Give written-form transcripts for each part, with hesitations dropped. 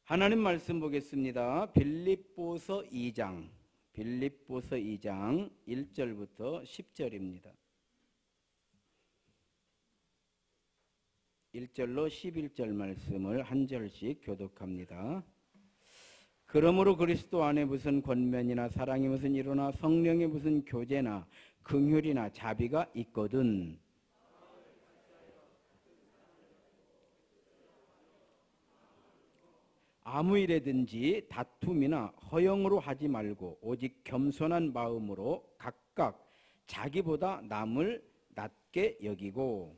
하나님 말씀 보겠습니다. 빌립보서 2장 1절부터 10절입니다. 1절로 11절 말씀을 한 절씩 교독합니다. 그러므로 그리스도 안에 무슨 권면이나 사랑이 무슨 이루나 성령의 무슨 교제나 긍휼이나 자비가 있거든 아무 일에든지 다툼이나 허영으로 하지 말고 오직 겸손한 마음으로 각각 자기보다 남을 낮게 여기고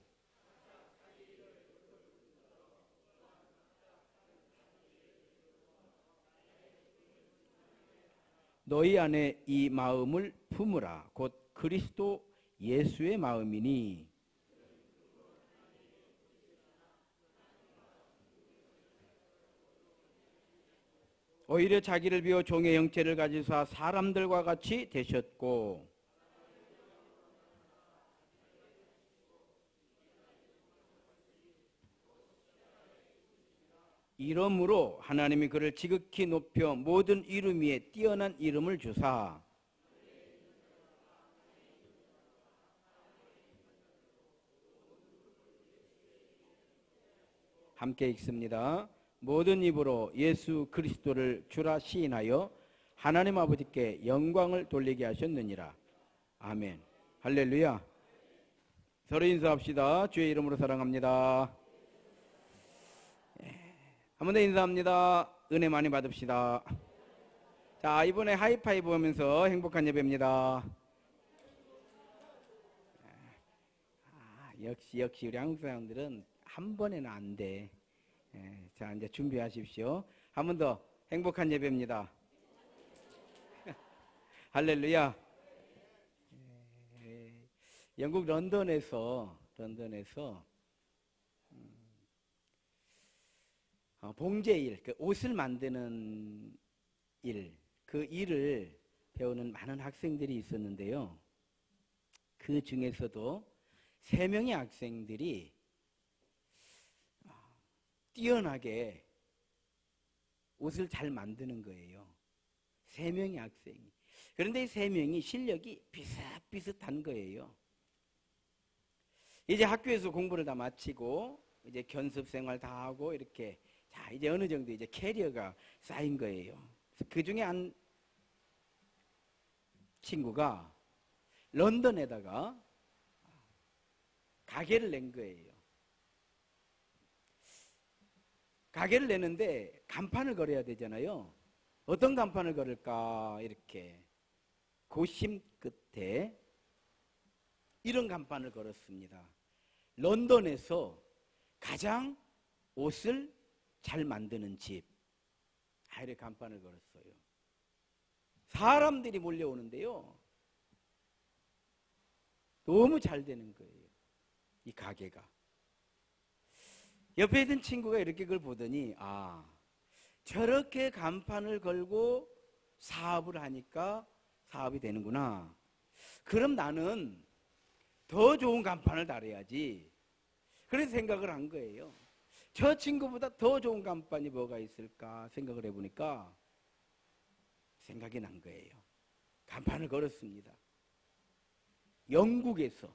너희 안에 이 마음을 품으라. 곧 그리스도 예수의 마음이니 오히려 자기를 비워 종의 형체를 가지사 사람들과 같이 되셨고 이러므로 하나님이 그를 지극히 높여 모든 이름 위에 뛰어난 이름을 주사 함께 읽습니다. 모든 입으로 예수 그리스도를 주라 시인하여 하나님 아버지께 영광을 돌리게 하셨느니라. 아멘. 할렐루야. 서로 인사합시다. 주의 이름으로 사랑합니다. 한 번 더 인사합니다. 은혜 많이 받읍시다. 자, 이번에 하이파이브 하면서 행복한 예배입니다. 역시 우리 한국 사람들은 한 번에는 안 돼. 자, 이제 준비하십시오. 한 번 더 행복한 예배입니다. 할렐루야. 영국 런던에서 봉제일, 그 옷을 만드는 일, 그 일을 배우는 많은 학생들이 있었는데요. 그 중에서도 3명의 학생들이 뛰어나게 옷을 잘 만드는 거예요. 3명의 학생이. 그런데 이 3명이 실력이 비슷비슷한 거예요. 이제 학교에서 공부를 다 마치고 이제 견습 생활 다 하고 이렇게 자, 이제 어느 정도 이제 캐리어가 쌓인 거예요. 그 중에 한 친구가 런던에다가 가게를 낸 거예요. 가게를 내는데 간판을 걸어야 되잖아요. 어떤 간판을 걸을까 이렇게 고심 끝에 이런 간판을 걸었습니다. 런던에서 가장 옷을 잘 만드는 집. 이렇게 간판을 걸었어요. 사람들이 몰려오는데요. 너무 잘 되는 거예요. 이 가게가. 옆에 있던 친구가 이렇게 그걸 보더니 저렇게 간판을 걸고 사업을 하니까 사업이 되는구나. 그럼 나는 더 좋은 간판을 달아야지. 그래서 생각을 한 거예요. 저 친구보다 더 좋은 간판이 뭐가 있을까 생각을 해보니까 생각이 난 거예요. 간판을 걸었습니다. 영국에서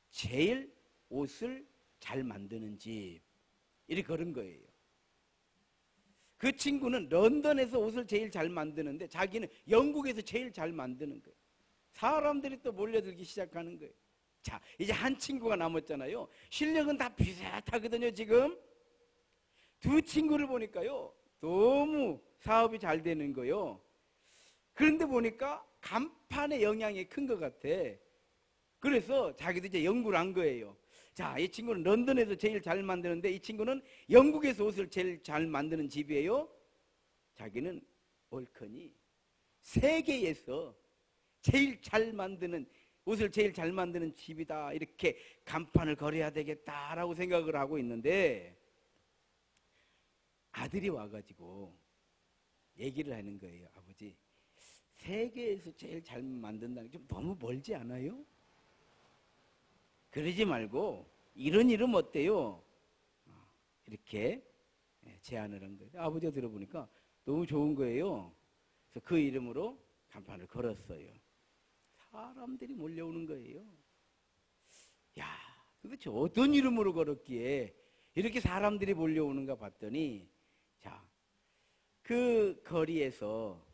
제일 옷을 잘 만드는 집. 이렇게 걸은 거예요. 그 친구는 런던에서 옷을 제일 잘 만드는데 자기는 영국에서 제일 잘 만드는 거예요. 사람들이 또 몰려들기 시작하는 거예요. 자, 이제 한 친구가 남았잖아요. 실력은 다 비슷하거든요. 지금 두 친구를 보니까요 너무 사업이 잘 되는 거예요. 그런데 보니까 간판의 영향이 큰 것 같아. 그래서 자기도 이제 연구를 한 거예요. 자, 이 친구는 런던에서 제일 잘 만드는데 이 친구는 영국에서 옷을 제일 잘 만드는 집이에요. 자기는 옳거니 세계에서 제일 잘 만드는 옷을 제일 잘 만드는 집이다. 이렇게 간판을 걸어야 되겠다라고 생각을 하고 있는데 아들이 와가지고 얘기를 하는 거예요. 아버지, 세계에서 제일 잘 만든다는 게 좀 너무 멀지 않아요? 그러지 말고 이런 이름 어때요? 이렇게 제안을 한 거예요. 아버지가 들어보니까 너무 좋은 거예요. 그래서 그 이름으로 간판을 걸었어요. 사람들이 몰려오는 거예요. 야, 도대체 어떤 이름으로 걸었기에 이렇게 사람들이 몰려오는가 봤더니, 자, 그 거리에서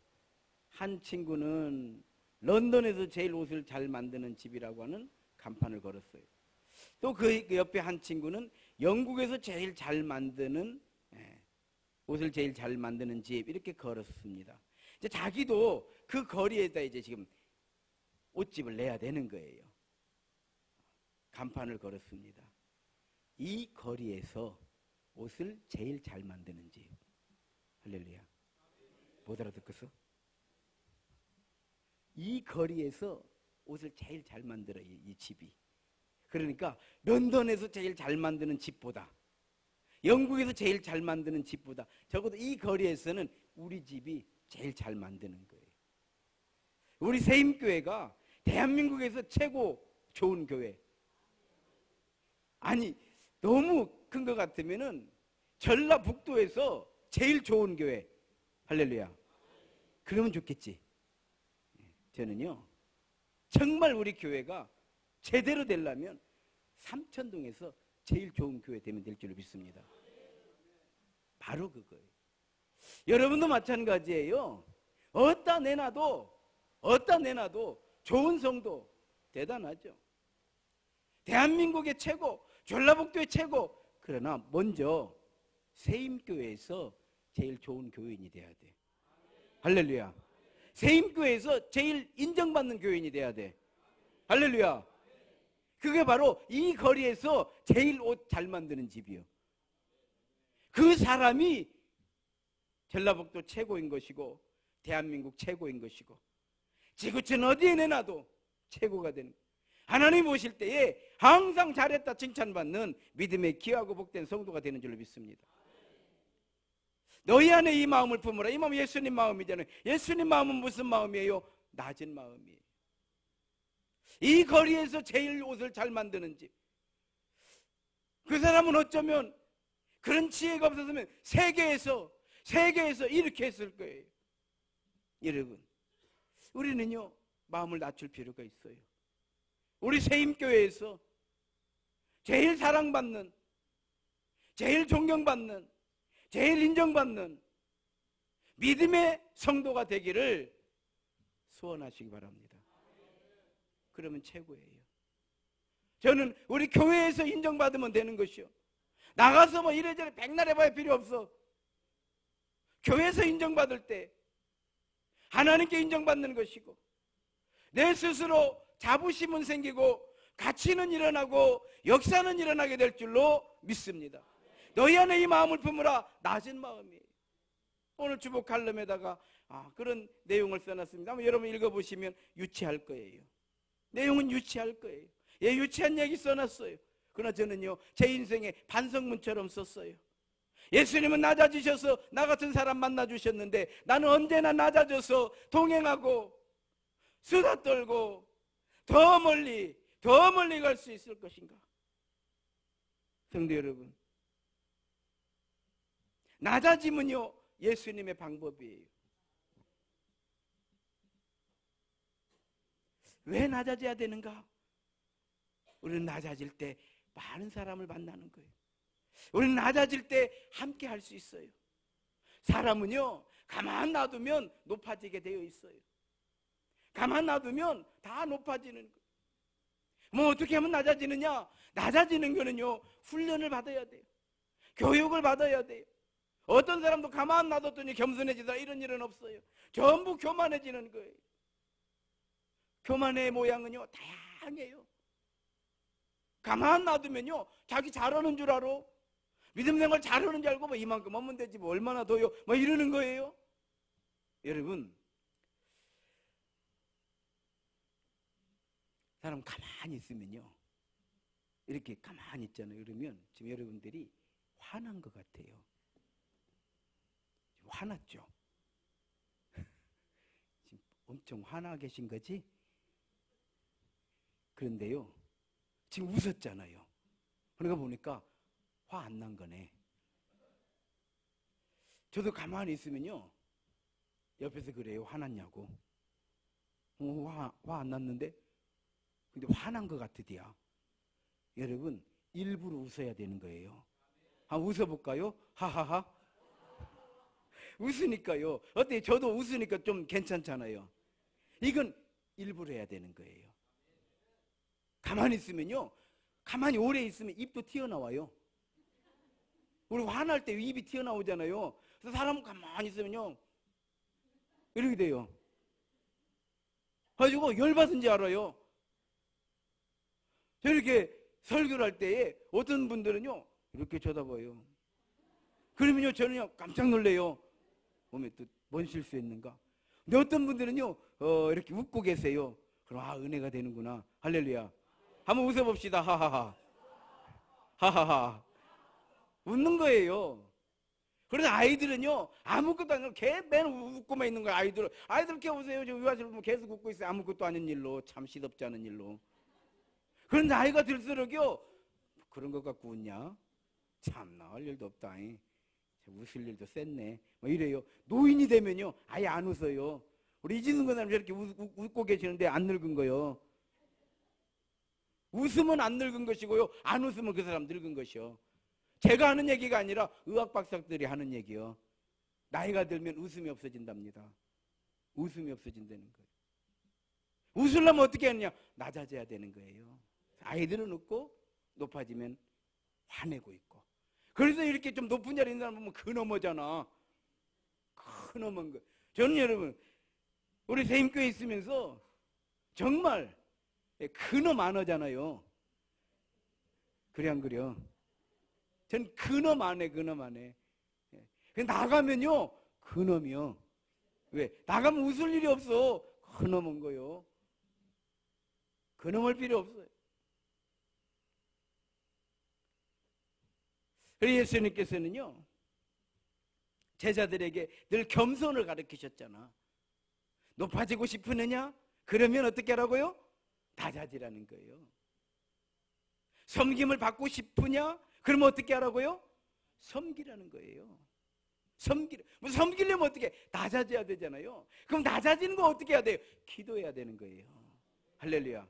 한 친구는 런던에서 제일 옷을 잘 만드는 집이라고 하는 간판을 걸었어요. 또 그 옆에 한 친구는 영국에서 제일 잘 만드는, 옷을 제일 잘 만드는 집, 이렇게 걸었습니다. 이제 자기도 그 거리에다 이제 지금 옷집을 내야 되는 거예요. 간판을 걸었습니다. 이 거리에서 옷을 제일 잘 만드는 집. 할렐루야. 못 알아듣겠어? 이 거리에서 옷을 제일 잘 만들어요, 이 집이. 그러니까 런던에서 제일 잘 만드는 집보다, 영국에서 제일 잘 만드는 집보다 적어도 이 거리에서는 우리 집이 제일 잘 만드는 거예요. 우리 세임교회가 대한민국에서 최고 좋은 교회. 아니, 너무 큰 것 같으면은 전라북도에서 제일 좋은 교회. 할렐루야. 그러면 좋겠지. 저는요, 정말 우리 교회가 제대로 되려면 삼천동에서 제일 좋은 교회 되면 될 줄로 믿습니다. 바로 그거예요. 여러분도 마찬가지예요. 어디다 내놔도 좋은 성도 대단하죠. 대한민국의 최고, 전라북도의 최고. 그러나 먼저 세임교회에서 제일 좋은 교인이 돼야 돼. 할렐루야. 세임교회에서 제일 인정받는 교인이 돼야 돼. 할렐루야. 그게 바로 이 거리에서 제일 옷 잘 만드는 집이요. 그 사람이 전라북도 최고인 것이고 대한민국 최고인 것이고 지구촌 어디에 내놔도 최고가 되는 거예요. 하나님 보실 때에 항상 잘했다 칭찬받는 믿음의 귀하고 복된 성도가 되는 줄로 믿습니다. 너희 안에 이 마음을 품으라. 이 마음은 예수님 마음이잖아요. 예수님 마음은 무슨 마음이에요? 낮은 마음이에요. 이 거리에서 제일 옷을 잘 만드는 집. 그 사람은 어쩌면 그런 지혜가 없었으면 세계에서 이렇게 했을 거예요. 여러분, 우리는요 마음을 낮출 필요가 있어요. 우리 세임교회에서 제일 사랑받는, 제일 존경받는, 제일 인정받는 믿음의 성도가 되기를 소원하시기 바랍니다. 그러면 최고예요. 저는 우리 교회에서 인정받으면 되는 것이요. 나가서 뭐 이래저래 백날 해봐야 필요 없어. 교회에서 인정받을 때 하나님께 인정받는 것이고 내 스스로 자부심은 생기고 가치는 일어나고 역사는 일어나게 될 줄로 믿습니다. 너희 안에 이 마음을 품으라. 낮은 마음이에요. 오늘 주보 칼럼에다가 그런 내용을 써놨습니다. 한번 여러분 읽어보시면 유치할 거예요. 내용은 유치할 거예요. 예, 유치한 얘기 써놨어요. 그러나 저는요 제 인생의 반성문처럼 썼어요. 예수님은 낮아지셔서 나 같은 사람 만나주셨는데 나는 언제나 낮아져서 동행하고 수다 떨고 더 멀리 갈 수 있을 것인가? 성도 여러분, 낮아짐은요 예수님의 방법이에요. 왜 낮아져야 되는가? 우리는 낮아질 때 많은 사람을 만나는 거예요. 우리는 낮아질 때 함께 할 수 있어요. 사람은요 가만 놔두면 높아지게 되어 있어요. 가만 놔두면 다 높아지는 거예요. 뭐 어떻게 하면 낮아지느냐? 낮아지는 거는요 훈련을 받아야 돼요. 교육을 받아야 돼요. 어떤 사람도 가만 놔뒀더니 겸손해지다 이런 일은 없어요. 전부 교만해지는 거예요. 교만의 모양은요 다양해요. 가만 놔두면요 자기 잘하는 줄 알아. 믿음 생활 잘하는 줄 알고 뭐 이만큼 하면 되지 뭐 얼마나 더요 뭐 이러는 거예요. 여러분, 사람 가만히 있으면요 이렇게 가만히 있잖아요. 그러면 지금 여러분들이 화난 것 같아요. 화났죠? 지금 엄청 화나 계신 거지? 그런데요 지금 웃었잖아요. 그러니까 보니까 화 안 난 거네. 저도 가만히 있으면요, 옆에서 그래요. 화났냐고. 화 안 났는데? 근데 화난 것 같으디야. 여러분, 일부러 웃어야 되는 거예요. 한번 웃어볼까요? 하하하. 웃으니까요. 어때요? 저도 웃으니까 좀 괜찮잖아요. 이건 일부러 해야 되는 거예요. 가만히 있으면요, 가만히 오래 있으면 입도 튀어나와요. 우리 화날 때 입이 튀어나오잖아요. 그래서 사람은 가만히 있으면요, 이렇게 돼요. 가지고 열받은지 알아요. 저렇게 설교를 할 때에 어떤 분들은요, 이렇게 쳐다봐요. 그러면요, 저는요, 깜짝 놀래요. 몸에 또 뭔 실수했는가? 근데 어떤 분들은요, 이렇게 웃고 계세요. 그럼, 은혜가 되는구나. 할렐루야. 한번 웃어봅시다. 하하하. 하하하. 웃는 거예요. 그래서 아이들은요, 아무것도 안 하고 맨 웃고만 있는 거예요. 아이들 이렇게 오세요. 저 유아실 보면 계속 웃고 있어요. 아무것도 아닌 일로, 참 시덥지 않은 일로. 그런 나이가 들수록요, 그런 것 갖고 웃냐? 참나, 할 일도 없다. 웃을 일도 셌네. 뭐 이래요. 노인이 되면요, 아예 안 웃어요. 우리 이진승 권사님 저렇게 웃고 계시는데 안 늙은 거요. 웃으면 안 늙은 것이고요, 안 웃으면 그 사람 늙은 것이요. 제가 하는 얘기가 아니라 의학 박사들이 하는 얘기요. 나이가 들면 웃음이 없어진답니다. 웃음이 없어진다는 거예요. 웃으려면 어떻게 하느냐? 낮아져야 되는 거예요. 아이들은 웃고 높아지면 화내고 있고. 그래서 이렇게 좀 높은 자리에 있는 사람 보면 근엄하잖아. 근엄한 거. 저는 여러분, 우리 세임교회 있으면서 정말 근엄 안 하잖아요. 그래 안 그래요? 전 근엄 안 해, 근엄 안 해. 나가면요, 근엄이요. 왜? 나가면 웃을 일이 없어. 근엄한 거요. 근엄할 필요 없어요. 그래서 예수님께서는요, 제자들에게 늘 겸손을 가르치셨잖아. 높아지고 싶으느냐? 그러면 어떻게 하라고요? 낮아지라는 거예요. 섬김을 받고 싶으냐? 그러면 어떻게 하라고요? 섬기라는 거예요. 섬기려면 어떻게? 낮아져야 되잖아요. 그럼 낮아지는 거 어떻게 해야 돼요? 기도해야 되는 거예요. 할렐루야.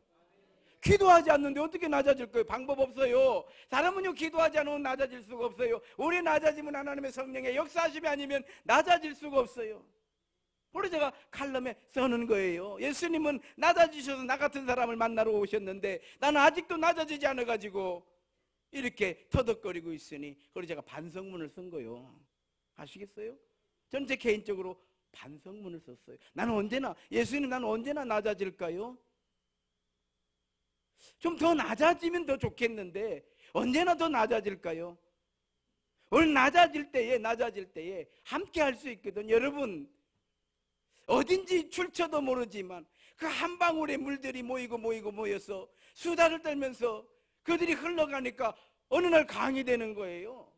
기도하지 않는데 어떻게 낮아질 거예요? 방법 없어요. 사람은요, 기도하지 않으면 낮아질 수가 없어요. 우리 낮아지면 하나님의 성령의 역사하심이 아니면 낮아질 수가 없어요. 그래서 제가 칼럼에 써는 거예요. 예수님은 낮아지셔서 나 같은 사람을 만나러 오셨는데 나는 아직도 낮아지지 않아가지고 이렇게 터덕거리고 있으니, 그래서 제가 반성문을 쓴 거예요. 아시겠어요? 저는 제 개인적으로 반성문을 썼어요. 예수님, 나는 언제나 낮아질까요? 좀 더 낮아지면 더 좋겠는데 언제나 더 낮아질까요? 오늘 낮아질 때에 함께 할 수 있거든. 여러분, 어딘지 출처도 모르지만 그 한 방울의 물들이 모여서 수다를 떨면서 그들이 흘러가니까 어느 날 강이 되는 거예요.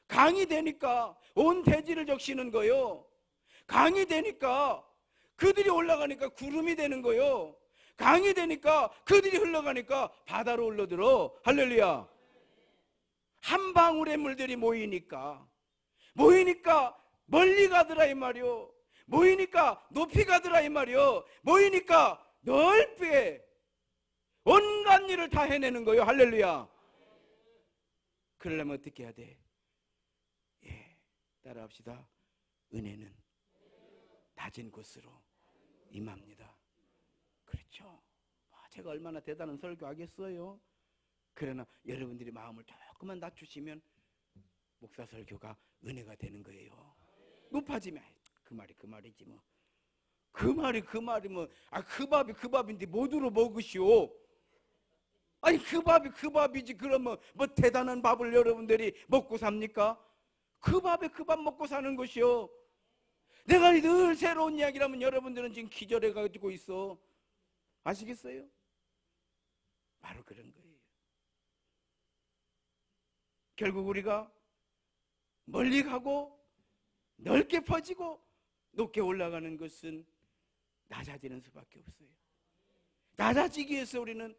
강이 되니까 온 대지를 적시는 거예요. 강이 되니까 그들이 올라가니까 구름이 되는 거예요. 강이 되니까 그들이 흘러가니까 바다로 흘러들어. 할렐루야. 한 방울의 물들이 모이니까 멀리 가더라 이 말이요. 모이니까 높이 가더라 이 말이요. 모이니까 넓게 온갖 일을 다 해내는 거예요. 할렐루야. 그러려면 어떻게 해야 돼? 따라합시다. 은혜는 낮은 곳으로 임합니다. 그렇죠. 제가 얼마나 대단한 설교하겠어요. 그러나 여러분들이 마음을 조금만 낮추시면 목사 설교가 은혜가 되는 거예요. 높아지면 그 말이지 뭐. 그 말이 뭐. 그 밥인데 뭐두로 먹으시오. 아니 그 밥이지. 그러면 뭐 대단한 밥을 여러분들이 먹고 삽니까? 그 밥 먹고 사는 것이요. 내가 늘 새로운 이야기라면 여러분들은 지금 기절해가지고 있어. 아시겠어요? 바로 그런 거예요. 결국 우리가 멀리 가고 넓게 퍼지고 높게 올라가는 것은 낮아지는 수밖에 없어요. 낮아지기 위해서 우리는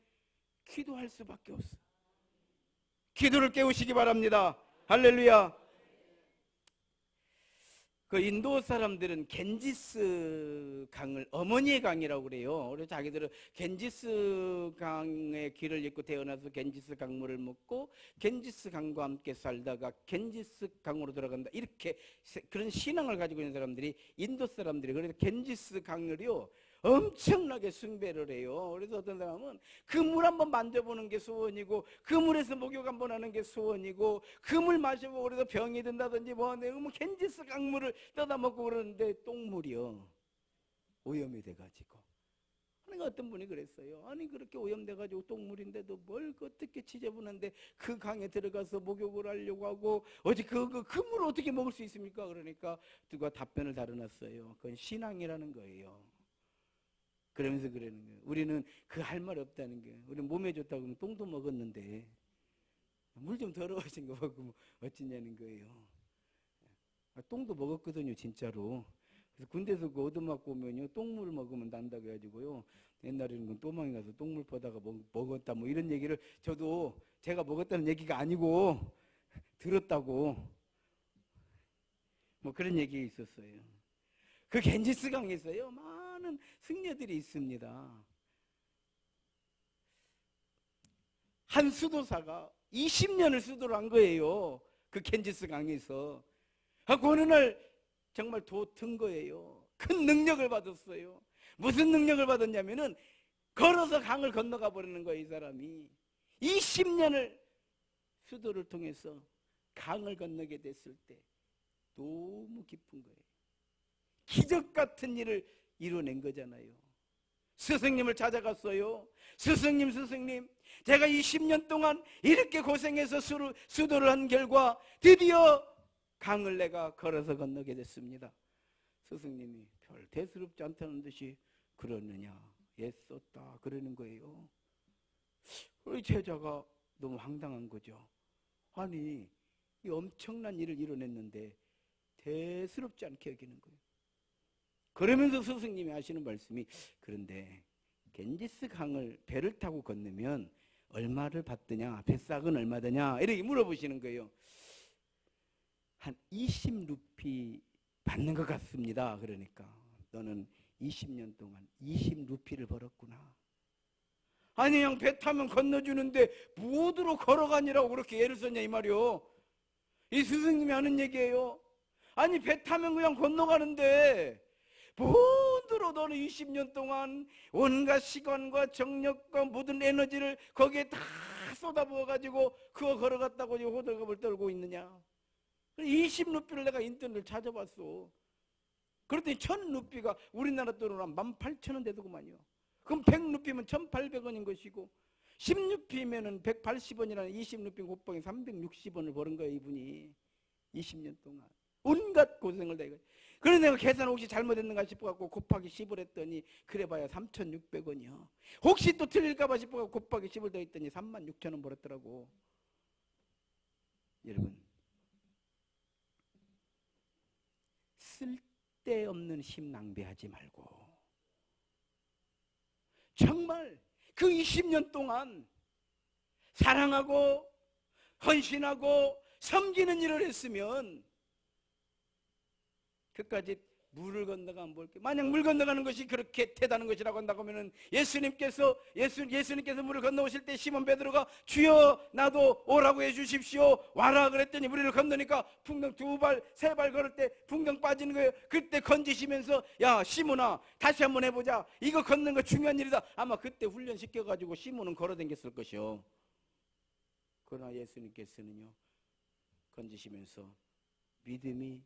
기도할 수밖에 없어요. 기도를 깨우시기 바랍니다. 할렐루야. 그 인도 사람들은 겐지스 강을 어머니의 강이라고 그래요. 그래서 자기들은 겐지스 강의 길을 잇고 태어나서 겐지스 강물을 먹고 겐지스 강과 함께 살다가 겐지스 강으로 들어간다, 이렇게 그런 신앙을 가지고 있는 사람들이 인도 사람들이. 그래서 겐지스 강을요 엄청나게 숭배를 해요. 그래서 어떤 사람은 그 물 한번 만져보는 게 소원이고, 그 물에서 목욕 한번 하는 게 소원이고, 그 물 마셔보고 그래서 병이 든다든지 뭐 겐지스 강물을 떠다 먹고 그러는데 똥물이요 오염이 돼가지고. 아니 어떤 분이 그랬어요. 아니 그렇게 오염돼가지고 똥물인데도 뭘 어떻게 지저분한데 그 강에 들어가서 목욕을 하려고 하고, 어디 그 물을 어떻게 먹을 수 있습니까? 그러니까 누가 답변을 달아놨어요. 그건 신앙이라는 거예요. 그러면서 그러는 거예요. 우리는 그 할 말 없다는 거예요. 우리 몸에 좋다고 하면 똥도 먹었는데 물 좀 더러워진 거 먹으면 어찌냐는 거예요. 똥도 먹었거든요, 진짜로. 그래서 군대에서 그 얻어맞고 오면요, 똥물 먹으면 난다고 해가지고요. 옛날에는 그 또망이 가서 똥물 퍼다가 먹었다, 뭐 이런 얘기를, 저도 제가 먹었다는 얘기가 아니고 들었다고 뭐 그런 얘기 있었어요. 그 겐지스 강에서요 많은 승려들이 있습니다. 한 수도사가 20년을 수도를 한 거예요. 그 겐지스 강에서. 그 어느 날 정말 든 거예요. 큰 능력을 받았어요. 무슨 능력을 받았냐면은 걸어서 강을 건너가 버리는 거예요. 이 사람이 20년을 수도를 통해서 강을 건너게 됐을 때 너무 기쁜 거예요. 기적 같은 일을 이뤄낸 거잖아요. 스승님을 찾아갔어요. 스승님, 제가 20년 동안 이렇게 고생해서 수도를 한 결과 드디어 강을 내가 걸어서 건너게 됐습니다. 스승님이 별 대수롭지 않다는 듯이 그러느냐, 애썼다 그러는 거예요. 우리 제자가 너무 황당한 거죠. 아니 이 엄청난 일을 이뤄냈는데 대수롭지 않게 여기는 거예요. 그러면서 스승님이 하시는 말씀이, 그런데 겐지스 강을 배를 타고 건너면 얼마를 받느냐, 배싹은 얼마 되냐, 이렇게 물어보시는 거예요. 한 20루피 받는 것 같습니다. 그러니까 너는 20년 동안 20루피를 벌었구나. 아니 그냥 배 타면 건너주는데 무엇으로 걸어가니라고 그렇게 애를 썼냐 이 말이요. 이 스승님이 하는 얘기예요. 아니 배 타면 그냥 건너가는데 무엇으로 너는 20년 동안 온갖 시간과 정력과 모든 에너지를 거기에 다 쏟아부어가지고 그거 걸어갔다고 호들갑을 떨고 있느냐. 20루피를 내가 인터넷을 찾아봤어. 그랬더니 1000루피가 우리나라 돈으로 한 18,000원 되더구만요. 그럼 100루피면 1,800원인 것이고 10루피면은 180원이라는 20루피 곱하기 360원을 버는 거예요. 이분이 20년 동안 온갖 고생을 내가. 그래서 내가 계산 혹시 잘못했는가 싶어갖고 곱하기 10을 했더니 그래봐야 3,600원이요. 혹시 또 틀릴까봐 싶어갖고 곱하기 10을 더 했더니 36,000원 벌었더라고. 여러분, 쓸데없는 힘 낭비하지 말고 정말 그 20년 동안 사랑하고 헌신하고 섬기는 일을 했으면 그까지 물을 건너가 안 볼게. 만약 물 건너가는 것이 그렇게 대단한 것이라고 한다고 하면은 예수님께서 물을 건너오실 때 시몬 베드로가 주여 나도 오라고 해주십시오 와라 그랬더니 물을 건너니까 풍덩 2발 3발 걸을 때 풍덩 빠지는 거예요. 그때 건지시면서 야 시몬아 다시 한번 해보자, 이거 걷는 거 중요한 일이다. 아마 그때 훈련시켜가지고 시몬은 걸어다녔을 것이요. 그러나 예수님께서는요 건지시면서 믿음이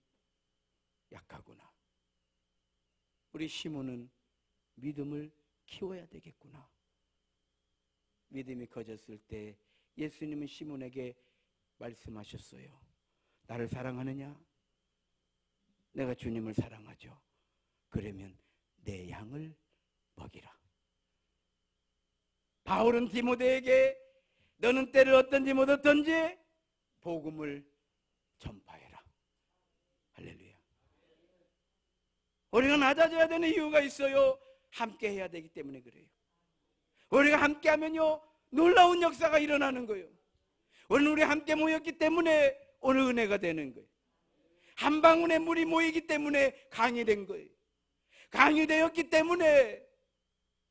약하구나, 우리 시몬은 믿음을 키워야 되겠구나. 믿음이 커졌을 때 예수님은 시몬에게 말씀하셨어요. 나를 사랑하느냐? 내가 주님을 사랑하죠. 그러면 내 양을 먹이라. 바울은 디모데에게 너는 때를 어떤지 못 어떤지 복음을 전파해라. 할렐루야. 우리가 낮아져야 되는 이유가 있어요. 함께 해야 되기 때문에 그래요. 우리가 함께 하면요 놀라운 역사가 일어나는 거예요. 오늘 우리 함께 모였기 때문에 오늘 은혜가 되는 거예요. 한 방울의 물이 모이기 때문에 강이 된 거예요. 강이 되었기 때문에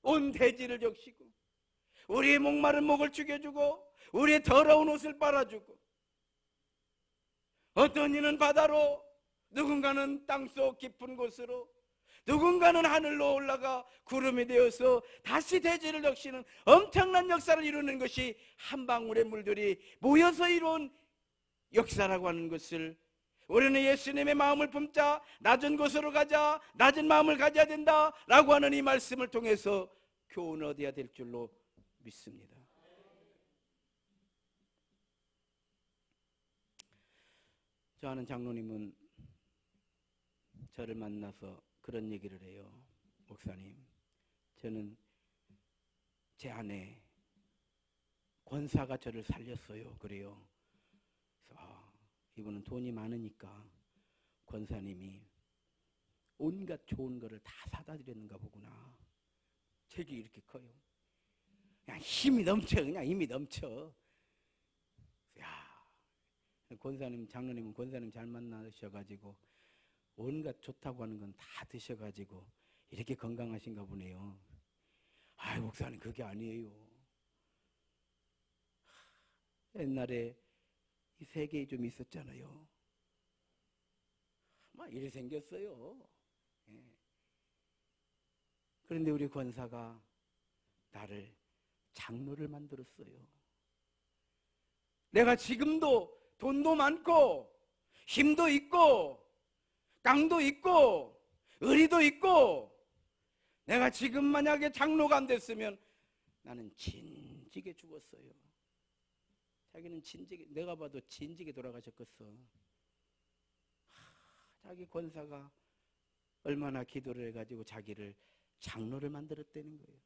온 대지를 적시고 우리의 목마른 목을 죽여주고 우리의 더러운 옷을 빨아주고, 어떤 이는 바다로, 누군가는 땅속 깊은 곳으로, 누군가는 하늘로 올라가 구름이 되어서 다시 대지를 적시는 엄청난 역사를 이루는 것이 한 방울의 물들이 모여서 이룬 역사라고 하는 것을, 우리는 예수님의 마음을 품자, 낮은 곳으로 가자, 낮은 마음을 가져야 된다라고 하는 이 말씀을 통해서 교훈을 얻어야 될 줄로 믿습니다. 저 아는 장로님은 저를 만나서 그런 얘기를 해요. 목사님, 저는 제 아내 권사가 저를 살렸어요. 그래요. 그래서 이분은 돈이 많으니까 권사님이 온갖 좋은 거를 다 사다 드렸는가 보구나. 책이 이렇게 커요. 그냥 힘이 넘쳐. 그냥 힘이 넘쳐. 야, 권사님, 장로님은 권사님 잘 만나셔가지고 온갖 좋다고 하는 건 다 드셔가지고 이렇게 건강하신가 보네요. 아이, 목사님, 그게 아니에요. 옛날에 이 세계에 좀 있었잖아요. 막 이래 생겼어요. 예. 그런데 우리 권사가 나를 장로를 만들었어요. 내가 지금도 돈도 많고 힘도 있고 깡도 있고 의리도 있고, 내가 지금 만약에 장로가 안 됐으면 나는 진지게 죽었어요. 자기는 진지게, 내가 봐도 진지게 돌아가셨겠어. 자기 권사가 얼마나 기도를 해가지고 자기를 장로를 만들었다는 거예요.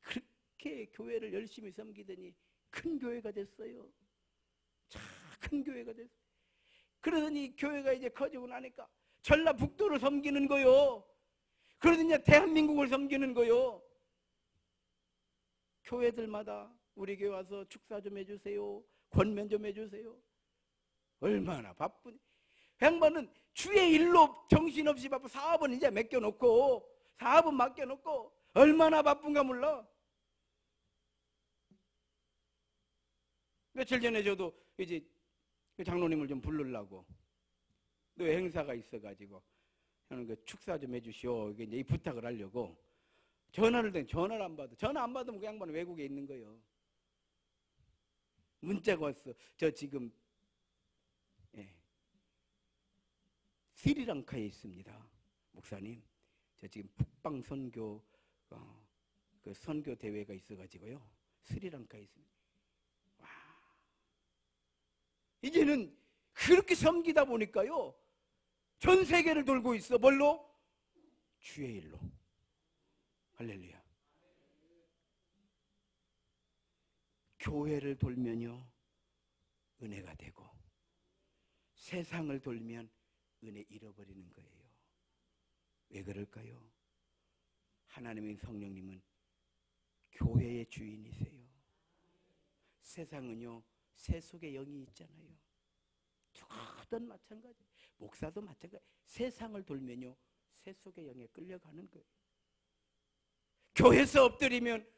그렇게 교회를 열심히 섬기더니 큰 교회가 됐어요. 큰 교회가 됐어요. 그러더니 교회가 이제 커지고 나니까 전라북도를 섬기는 거요. 그러더니 대한민국을 섬기는 거요. 교회들마다 우리 교회 와서 축사 좀 해주세요, 권면 좀 해주세요. 얼마나 바쁘니. 양반은 주의 일로 정신없이 바쁘고 사업은 이제 맡겨놓고, 사업은 맡겨놓고 얼마나 바쁜가 몰라. 며칠 전에 저도 이제 장로님을 좀 부르려고, 또 행사가 있어가지고 저는 그 축사 좀 해주시오, 이게 이제 이 부탁을 하려고 전화를 안 받아. 전화 안 받으면 그 양반은 외국에 있는 거예요. 문자가 왔어. 저 지금 스리랑카에 있습니다. 목사님, 저 지금 북방 선교 그 선교 대회가 있어가지고요, 스리랑카에 있습니다. 와, 이제는 그렇게 섬기다 보니까요, 전 세계를 돌고 있어. 뭘로? 주의 일로. 할렐루야. 교회를 돌면요 은혜가 되고, 세상을 돌면 은혜 잃어버리는 거예요. 왜 그럴까요? 하나님의 성령님은 교회의 주인이세요. 세상은요 세속의 영이 있잖아요. 누구든 마찬가지, 목사도 마찬가지. 세상을 돌면요 세속의 영에 끌려가는 거예요. 교회에서 엎드리면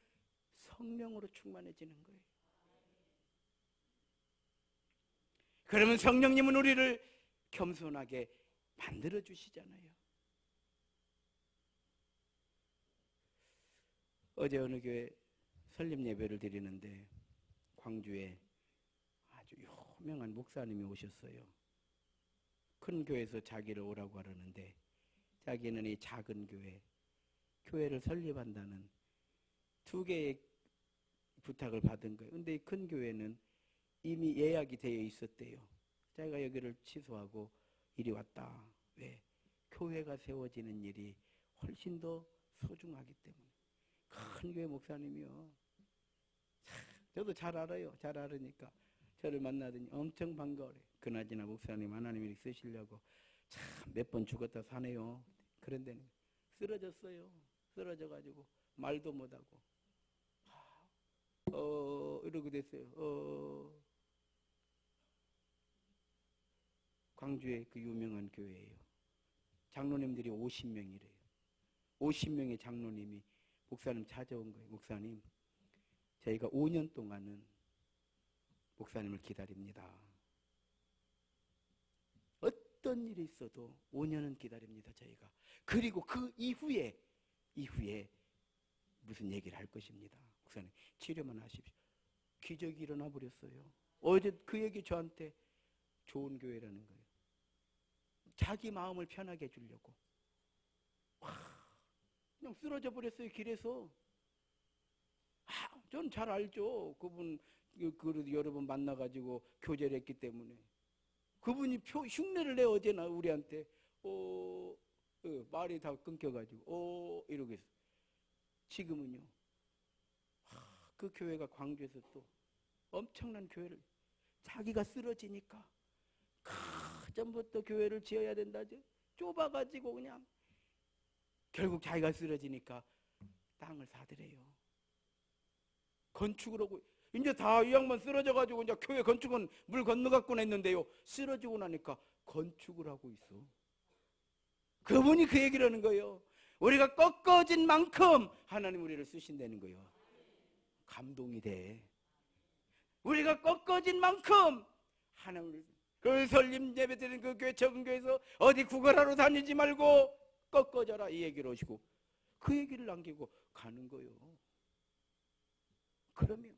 성령으로 충만해지는 거예요. 그러면 성령님은 우리를 겸손하게 만들어 주시잖아요. 어제 어느 교회 설립 예배를 드리는데 광주에 아주 유명한 목사님이 오셨어요. 큰 교회에서 자기를 오라고 하려는데 자기는 이 작은 교회를 설립한다는 2개의 부탁을 받은 거예요. 근데 이 큰 교회는 이미 예약이 되어 있었대요. 자기가 여기를 취소하고 이리 왔다. 왜? 교회가 세워지는 일이 훨씬 더 소중하기 때문에. 큰 교회 목사님이요. 저도 잘 알아요. 잘 알으니까 저를 만나더니 엄청 반가워요. 그나저나 목사님 하나님이 쓰시려고 참 몇 번 죽었다 사네요. 그런 데는 쓰러졌어요. 쓰러져가지고 말도 못하고 이러고 됐어요. 광주의 그 유명한 교회예요. 장로님들이 50명이래요. 50명의 장로님이 목사님 찾아온 거예요. 목사님, 저희가 5년 동안은 목사님을 기다립니다. 어떤 일이 있어도 5년은 기다립니다, 저희가. 그리고 그 이후에 무슨 얘기를 할 것입니다. 목사님, 치료만 하십시오. 기적이 일어나 버렸어요. 어제 그 얘기 저한테 좋은 교회라는 거예요. 자기 마음을 편하게 해주려고. 그냥 쓰러져 버렸어요, 길에서. 전 잘 알죠. 그분, 그래도 여러 번 만나가지고 교제를 했기 때문에. 그분이 흉내를 내, 어제나 우리한테. 말이 다 끊겨가지고, 이러고 있어요. 지금은요, 그 교회가 광주에서 또 엄청난 교회를, 자기가 쓰러지니까 전부터 교회를 지어야 된다죠. 좁아가지고 그냥 결국 자기가 쓰러지니까 땅을 사들여요. 건축을 하고, 이제 다 이 양반 쓰러져가지고 이제 교회 건축은 물 건너갔구나 했는데요, 쓰러지고 나니까 건축을 하고 있어. 그분이 그 얘기를 하는 거예요. 우리가 꺾어진 만큼 하나님 우리를 쓰신다는 거예요. 감동이 돼. 우리가 꺾어진 만큼 하나님을, 그 설림 예배 드리는 그 교회, 적은 교회에서 어디 구걸하러 다니지 말고 꺾어져라, 이 얘기를 하시고 그 얘기를 남기고 가는 거예요. 그러면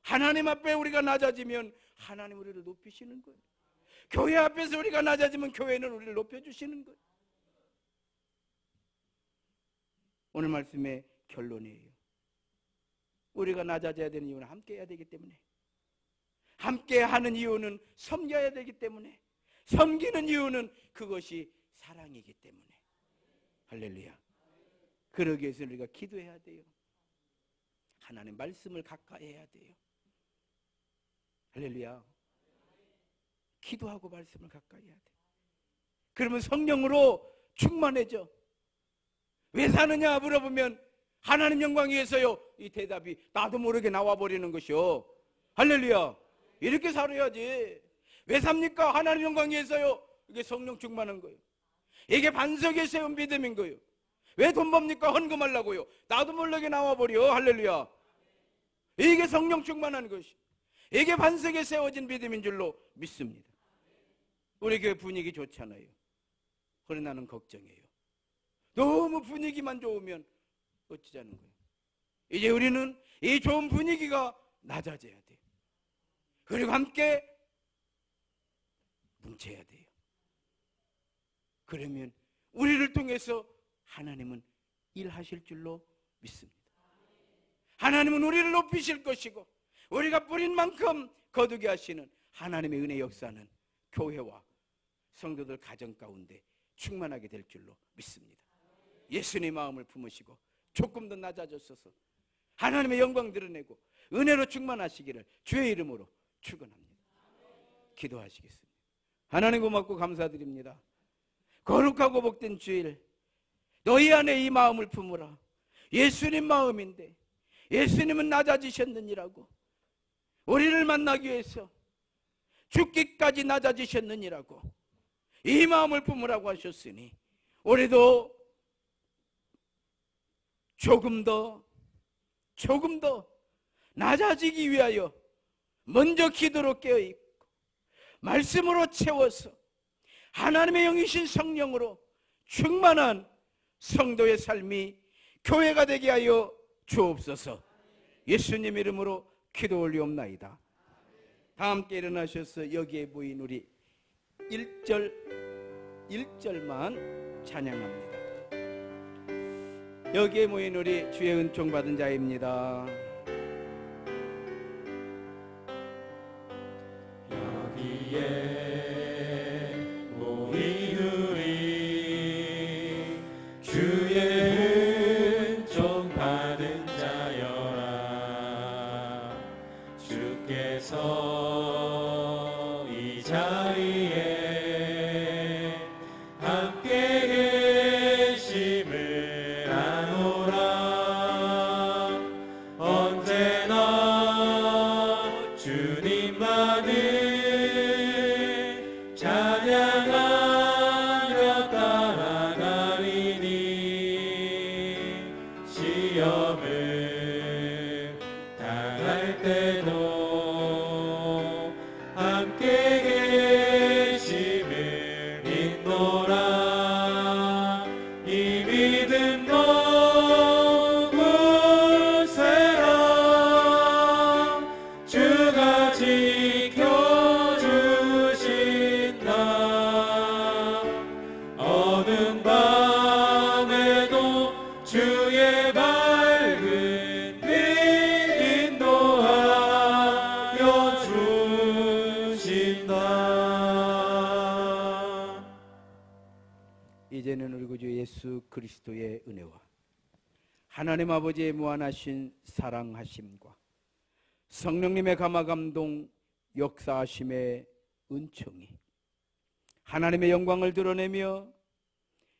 하나님 앞에 우리가 낮아지면 하나님 우리를 높이시는 거예요. 교회 앞에서 우리가 낮아지면 교회는 우리를 높여주시는 거예요. 오늘 말씀의 결론이에요. 우리가 낮아져야 되는 이유는 함께 해야 되기 때문에, 함께 하는 이유는 섬겨야 되기 때문에, 섬기는 이유는 그것이 사랑이기 때문에. 할렐루야. 그러기 위해서 우리가 기도해야 돼요. 하나님 말씀을 가까이 해야 돼요. 할렐루야. 기도하고 말씀을 가까이 해야 돼. 그러면 성령으로 충만해져. 왜 사느냐 물어보면 하나님 영광 위해서요. 이 대답이 나도 모르게 나와버리는 것이요. 할렐루야. 이렇게 살아야지. 왜 삽니까? 하나님 영광 위해서요. 이게 성령 충만한 거예요. 이게 반석에 세운 믿음인 거예요. 왜 돈 법니까? 헌금하려고요. 나도 모르게 나와버려. 할렐루야. 이게 성령 충만한 것이, 이게 반석에 세워진 믿음인 줄로 믿습니다. 우리 교회 분위기 좋잖아요. 그러나 나는 걱정해요. 너무 분위기만 좋으면 어찌자는 거예요. 이제 우리는 이 좋은 분위기가 낮아져야 돼요. 그리고 함께 뭉쳐야 돼요. 그러면 우리를 통해서 하나님은 일하실 줄로 믿습니다. 하나님은 우리를 높이실 것이고, 우리가 뿌린 만큼 거두게 하시는 하나님의 은혜 역사는 교회와 성도들 가정 가운데 충만하게 될 줄로 믿습니다. 예수님의 마음을 품으시고 조금 더 낮아졌어서 하나님의 영광 드러내고 은혜로 충만하시기를 주의 이름으로 축원합니다. 기도하시겠습니다. 하나님 고맙고 감사드립니다. 거룩하고 복된 주일, 너희 안에 이 마음을 품으라. 예수님 마음인데 예수님은 낮아지셨느니라고, 우리를 만나기 위해서 죽기까지 낮아지셨느니라고 이 마음을 품으라고 하셨으니, 우리도 조금 더 낮아지기 위하여 먼저 기도로 깨어있고 말씀으로 채워서 하나님의 영이신 성령으로 충만한 성도의 삶이 교회가 되게 하여 주옵소서. 예수님 이름으로 기도 올리옵나이다. 다 함께 일어나셔서 여기에 보인 우리 1절만 찬양합니다. 여기에 모인 우리 주의 은총 받은 자입니다. 여기에 모인 우리 주의 은총 받은 자여라. 주께서 이 자리에 함께 계심을 아노라. 이제는 우리 구주 예수 그리스도의 은혜와 하나님 아버지의 무한하신 사랑하심과 성령님의 감화감동 역사하심의 은총이 하나님의 영광을 드러내며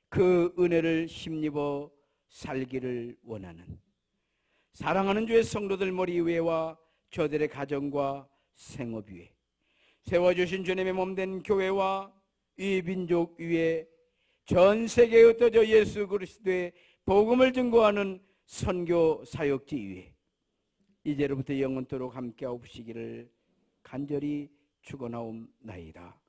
그 은혜를 힘입어 살기를 원하는 사랑하는 주의 성도들 머리 위에와 저들의 가정과 생업 위에 세워주신 주님의 몸된 교회와 이 민족 위에 전 세계에 흩어져 예수 그리스도의 복음을 증거하는 선교 사역지 위에 이제로부터 영원토록 함께하옵시기를 간절히 축원하옵나이다.